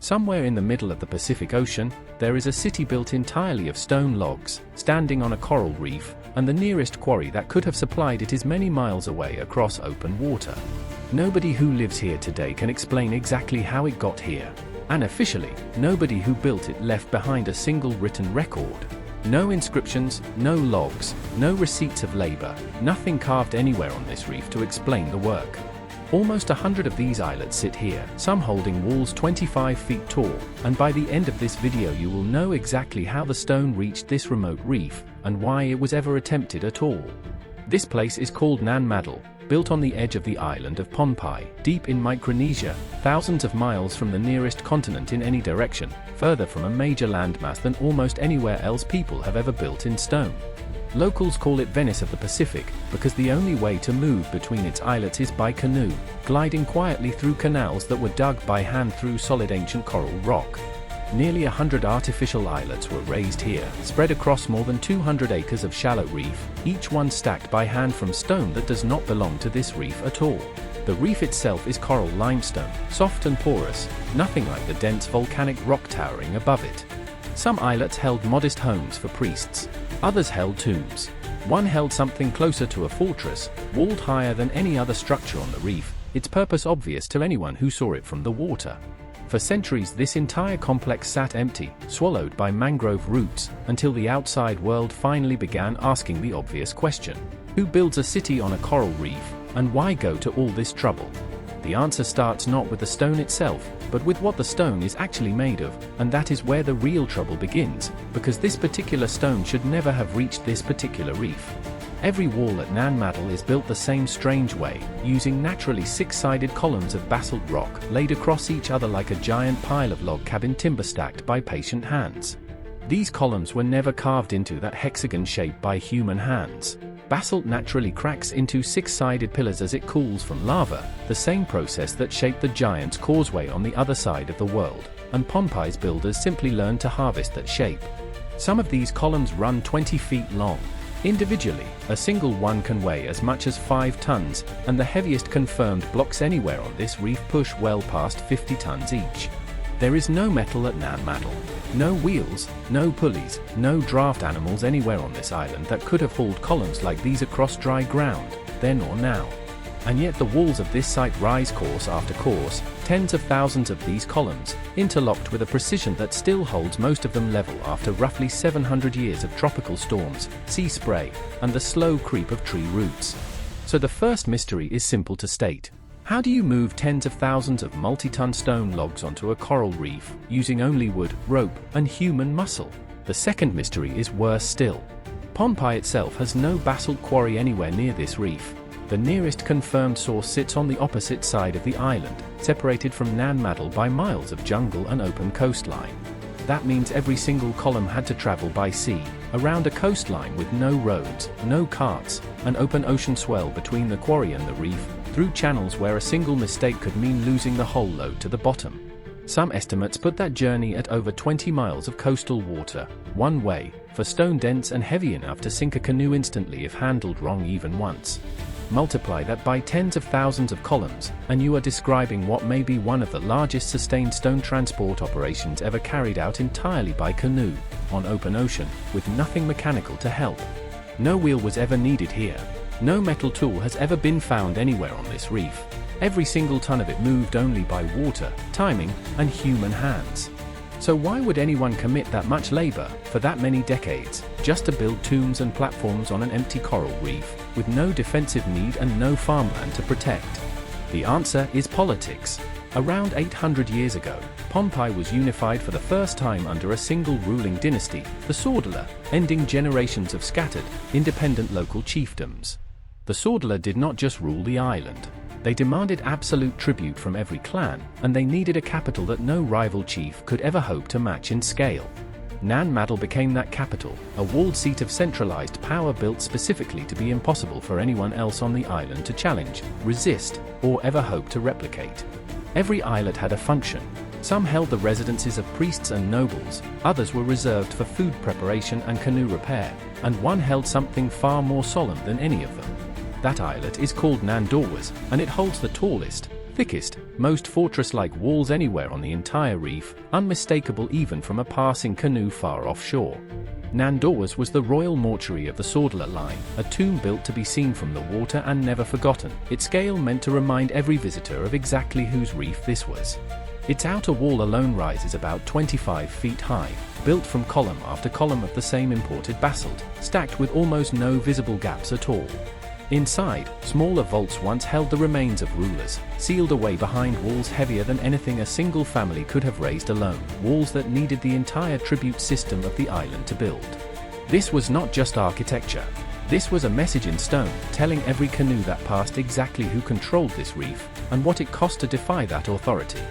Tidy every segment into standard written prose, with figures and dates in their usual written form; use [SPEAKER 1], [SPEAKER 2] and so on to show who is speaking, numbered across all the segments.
[SPEAKER 1] Somewhere in the middle of the Pacific Ocean, there is a city built entirely of stone logs, standing on a coral reef, and the nearest quarry that could have supplied it is many miles away across open water. Nobody who lives here today can explain exactly how it got here. And officially, nobody who built it left behind a single written record. No inscriptions, no logs, no receipts of labor, nothing carved anywhere on this reef to explain the work. Almost 100 of these islets sit here, some holding walls 25 feet tall, and by the end of this video you will know exactly how the stone reached this remote reef, and why it was ever attempted at all. This place is called Nan Madol, built on the edge of the island of Pohnpei, deep in Micronesia, thousands of miles from the nearest continent in any direction, further from a major landmass than almost anywhere else people have ever built in stone. Locals call it Venice of the Pacific, because the only way to move between its islets is by canoe, gliding quietly through canals that were dug by hand through solid ancient coral rock. Nearly 100 artificial islets were raised here, spread across more than 200 acres of shallow reef, each one stacked by hand from stone that does not belong to this reef at all. The reef itself is coral limestone, soft and porous, nothing like the dense volcanic rock towering above it. Some islets held modest homes for priests. Others held tombs. One held something closer to a fortress, walled higher than any other structure on the reef, its purpose obvious to anyone who saw it from the water. For centuries this entire complex sat empty, swallowed by mangrove roots, until the outside world finally began asking the obvious question: who builds a city on a coral reef, and why go to all this trouble? The answer starts not with the stone itself, but with what the stone is actually made of, and that is where the real trouble begins, because this particular stone should never have reached this particular reef. Every wall at Nan Madol is built the same strange way, using naturally six-sided columns of basalt rock laid across each other like a giant pile of log cabin timber stacked by patient hands. These columns were never carved into that hexagon shape by human hands. Basalt naturally cracks into six-sided pillars as it cools from lava, the same process that shaped the Giant's Causeway on the other side of the world, and Pohnpei's builders simply learned to harvest that shape. Some of these columns run 20 feet long. Individually, a single one can weigh as much as 5 tons, and the heaviest confirmed blocks anywhere on this reef push well past 50 tons each. There is no metal at Nan Madol. No wheels, no pulleys, no draft animals anywhere on this island that could have hauled columns like these across dry ground, then or now. And yet the walls of this site rise course after course, tens of thousands of these columns, interlocked with a precision that still holds most of them level after roughly 700 years of tropical storms, sea spray, and the slow creep of tree roots. So the first mystery is simple to state. How do you move tens of thousands of multi-ton stone logs onto a coral reef, using only wood, rope, and human muscle? The second mystery is worse still. Pohnpei itself has no basalt quarry anywhere near this reef. The nearest confirmed source sits on the opposite side of the island, separated from Nan Madol by miles of jungle and open coastline. That means every single column had to travel by sea, around a coastline with no roads, no carts, an open ocean swell between the quarry and the reef, through channels where a single mistake could mean losing the whole load to the bottom. Some estimates put that journey at over 20 miles of coastal water, one way, for stone dense and heavy enough to sink a canoe instantly if handled wrong even once. Multiply that by tens of thousands of columns, and you are describing what may be one of the largest sustained stone transport operations ever carried out entirely by canoe, on open ocean, with nothing mechanical to help. No wheel was ever needed here. No metal tool has ever been found anywhere on this reef. Every single ton of it moved only by water, timing, and human hands. So why would anyone commit that much labor, for that many decades, just to build tombs and platforms on an empty coral reef, with no defensive need and no farmland to protect? The answer is politics. Around 800 years ago, Pohnpei was unified for the first time under a single ruling dynasty, the Saudeleur, ending generations of scattered, independent local chiefdoms. The Saudeleur did not just rule the island. They demanded absolute tribute from every clan, and they needed a capital that no rival chief could ever hope to match in scale. Nan Madol became that capital, a walled seat of centralized power built specifically to be impossible for anyone else on the island to challenge, resist, or ever hope to replicate. Every islet had a function. Some held the residences of priests and nobles, others were reserved for food preparation and canoe repair, and one held something far more solemn than any of them. That islet is called Nandauwas, and it holds the tallest, thickest, most fortress-like walls anywhere on the entire reef, unmistakable even from a passing canoe far offshore. Nandauwas was the royal mortuary of the Saudeleur line, a tomb built to be seen from the water and never forgotten, its scale meant to remind every visitor of exactly whose reef this was. Its outer wall alone rises about 25 feet high, built from column after column of the same imported basalt, stacked with almost no visible gaps at all. Inside, smaller vaults once held the remains of rulers, sealed away behind walls heavier than anything a single family could have raised alone, walls that needed the entire tribute system of the island to build. This was not just architecture. This was a message in stone, telling every canoe that passed exactly who controlled this reef, and what it cost to defy that authority.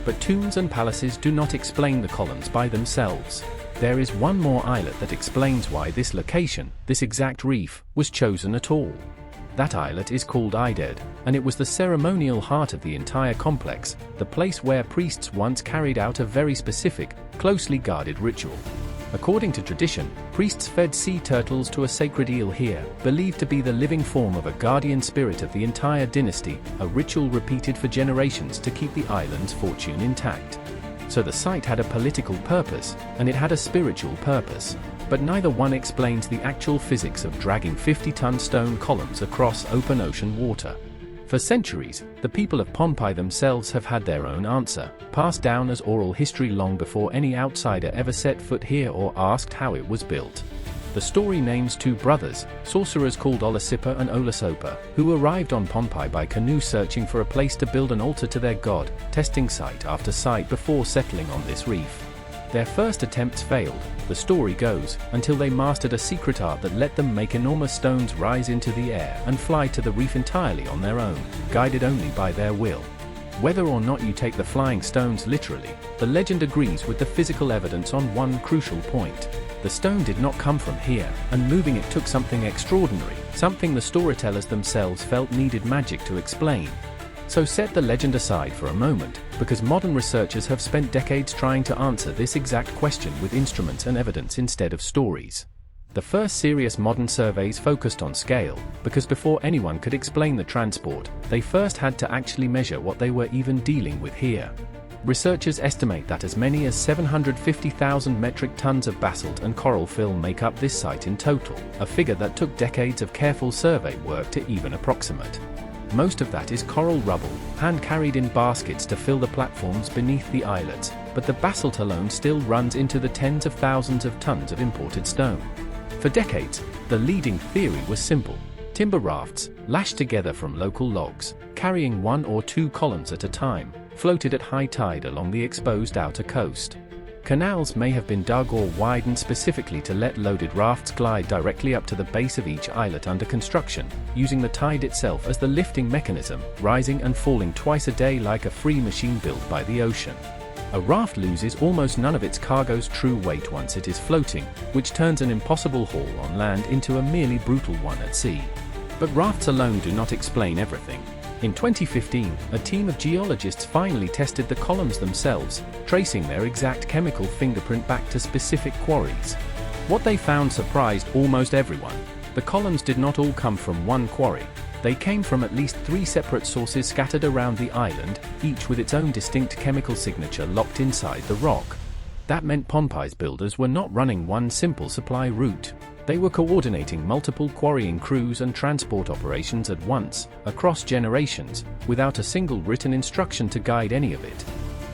[SPEAKER 1] But tombs and palaces do not explain the columns by themselves. There is one more islet that explains why this location, this exact reef, was chosen at all. That islet is called Idehd, and it was the ceremonial heart of the entire complex, the place where priests once carried out a very specific, closely guarded ritual. According to tradition, priests fed sea turtles to a sacred eel here, believed to be the living form of a guardian spirit of the entire dynasty, a ritual repeated for generations to keep the island's fortune intact. So the site had a political purpose, and it had a spiritual purpose. But neither one explains the actual physics of dragging 50-ton stone columns across open ocean water. For centuries, the people of Pohnpei themselves have had their own answer, passed down as oral history long before any outsider ever set foot here or asked how it was built. The story names two brothers, sorcerers called Olasipa and Olasopa, who arrived on Pohnpei by canoe searching for a place to build an altar to their god, testing site after site before settling on this reef. Their first attempts failed, the story goes, until they mastered a secret art that let them make enormous stones rise into the air and fly to the reef entirely on their own, guided only by their will. Whether or not you take the flying stones literally, the legend agrees with the physical evidence on one crucial point. The stone did not come from here, and moving it took something extraordinary, something the storytellers themselves felt needed magic to explain. So set the legend aside for a moment, because modern researchers have spent decades trying to answer this exact question with instruments and evidence instead of stories. The first serious modern surveys focused on scale, because before anyone could explain the transport, they first had to actually measure what they were even dealing with here. Researchers estimate that as many as 750,000 metric tons of basalt and coral fill make up this site in total, a figure that took decades of careful survey work to even approximate. Most of that is coral rubble, hand-carried in baskets to fill the platforms beneath the islets, but the basalt alone still runs into the tens of thousands of tons of imported stone. For decades, the leading theory was simple: timber rafts, lashed together from local logs, carrying 1 or 2 columns at a time, floated at high tide along the exposed outer coast. Canals may have been dug or widened specifically to let loaded rafts glide directly up to the base of each islet under construction, using the tide itself as the lifting mechanism, rising and falling twice a day like a free machine built by the ocean. A raft loses almost none of its cargo's true weight once it is floating, which turns an impossible haul on land into a merely brutal one at sea. But rafts alone do not explain everything. In 2015, a team of geologists finally tested the columns themselves, tracing their exact chemical fingerprint back to specific quarries. What they found surprised almost everyone. The columns did not all come from one quarry. They came from at least 3 separate sources scattered around the island, each with its own distinct chemical signature locked inside the rock. That meant Pohnpei's builders were not running one simple supply route. They were coordinating multiple quarrying crews and transport operations at once, across generations, without a single written instruction to guide any of it.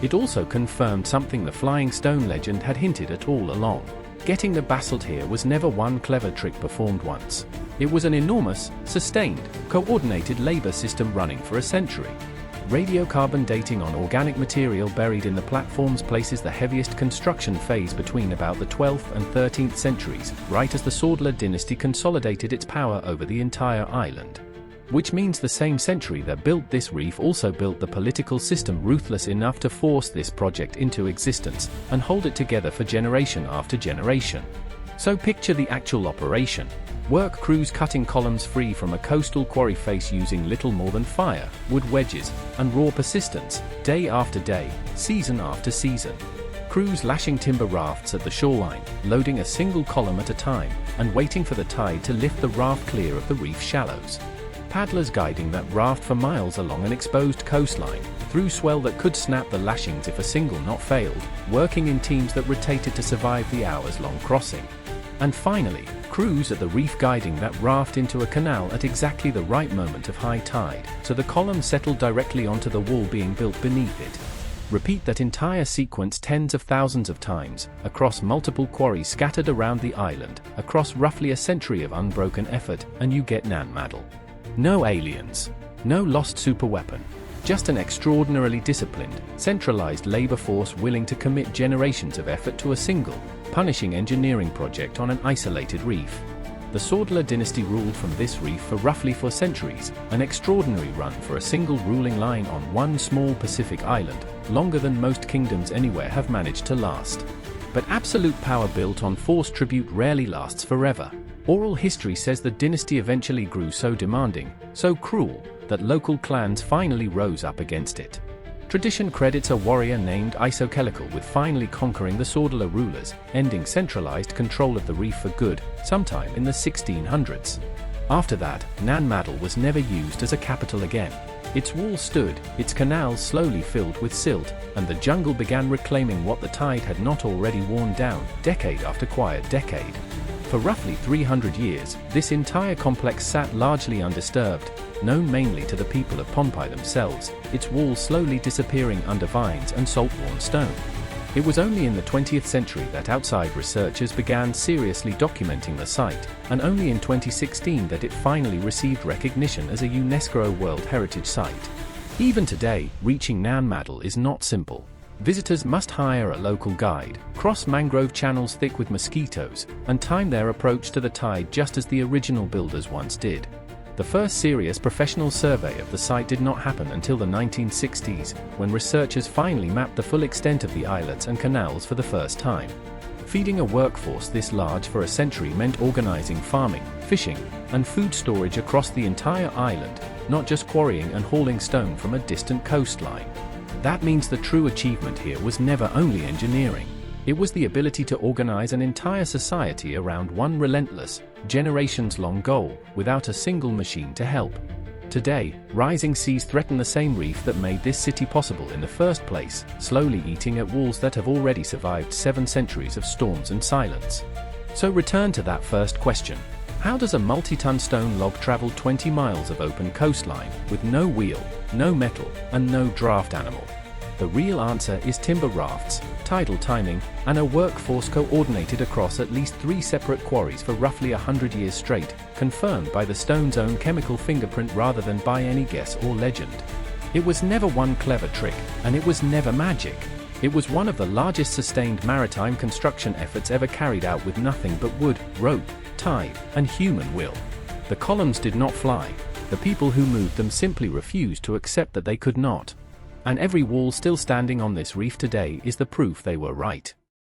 [SPEAKER 1] It also confirmed something the flying stone legend had hinted at all along. Getting the basalt here was never one clever trick performed once. It was an enormous, sustained, coordinated labor system running for a century. Radiocarbon dating on organic material buried in the platforms places the heaviest construction phase between about the 12th and 13th centuries, right as the Saudeleur dynasty consolidated its power over the entire island. Which means the same century that built this reef also built the political system ruthless enough to force this project into existence, and hold it together for generation after generation. So picture the actual operation. Work crews cutting columns free from a coastal quarry face using little more than fire, wood wedges, and raw persistence, day after day, season after season. Crews lashing timber rafts at the shoreline, loading a single column at a time, and waiting for the tide to lift the raft clear of the reef shallows. paddlers guiding that raft for miles along an exposed coastline, through swell that could snap the lashings if a single knot failed, working in teams that rotated to survive the hours-long crossing. And finally, crews at the reef guiding that raft into a canal at exactly the right moment of high tide, so the column settled directly onto the wall being built beneath it. Repeat that entire sequence tens of thousands of times, across multiple quarries scattered around the island, across roughly a century of unbroken effort, and you get Nan Madol. No aliens. No lost superweapon. Just an extraordinarily disciplined, centralized labor force willing to commit generations of effort to a single, punishing engineering project on an isolated reef. The Saudeleur dynasty ruled from this reef for roughly 4 centuries, an extraordinary run for a single ruling line on one small Pacific island, longer than most kingdoms anywhere have managed to last. But absolute power built on forced tribute rarely lasts forever. Oral history says the dynasty eventually grew so demanding, so cruel, that local clans finally rose up against it. Tradition credits a warrior named Geochemical with finally conquering the Saudeleur rulers, ending centralized control of the reef for good, sometime in the 1600s. After that, Nan Madol was never used as a capital again. Its walls stood, its canals slowly filled with silt, and the jungle began reclaiming what the tide had not already worn down, decade after quiet decade. For roughly 300 years, this entire complex sat largely undisturbed, known mainly to the people of Pohnpei themselves, its walls slowly disappearing under vines and salt-worn stone. It was only in the 20th century that outside researchers began seriously documenting the site, and only in 2016 that it finally received recognition as a UNESCO World Heritage Site. Even today, reaching Nan Madol is not simple. Visitors must hire a local guide, cross mangrove channels thick with mosquitoes, and time their approach to the tide just as the original builders once did. The first serious professional survey of the site did not happen until the 1960s, when researchers finally mapped the full extent of the islets and canals for the first time. Feeding a workforce this large for a century meant organizing farming, fishing, and food storage across the entire island, not just quarrying and hauling stone from a distant coastline. That means the true achievement here was never only engineering. It was the ability to organize an entire society around one relentless, generations-long goal, without a single machine to help. Today, rising seas threaten the same reef that made this city possible in the first place, slowly eating at walls that have already survived 7 centuries of storms and silence. So return to that first question. How does a multi-ton stone log travel 20 miles of open coastline, with no wheel, no metal, and no draft animal? The real answer is timber rafts, tidal timing, and a workforce coordinated across at least 3 separate quarries for roughly 100 years straight, confirmed by the stone's own chemical fingerprint rather than by any guess or legend. It was never one clever trick, and it was never magic. It was one of the largest sustained maritime construction efforts ever carried out with nothing but wood, rope, tide, and human will. The columns did not fly. The people who moved them simply refused to accept that they could not. And every wall still standing on this reef today is the proof they were right.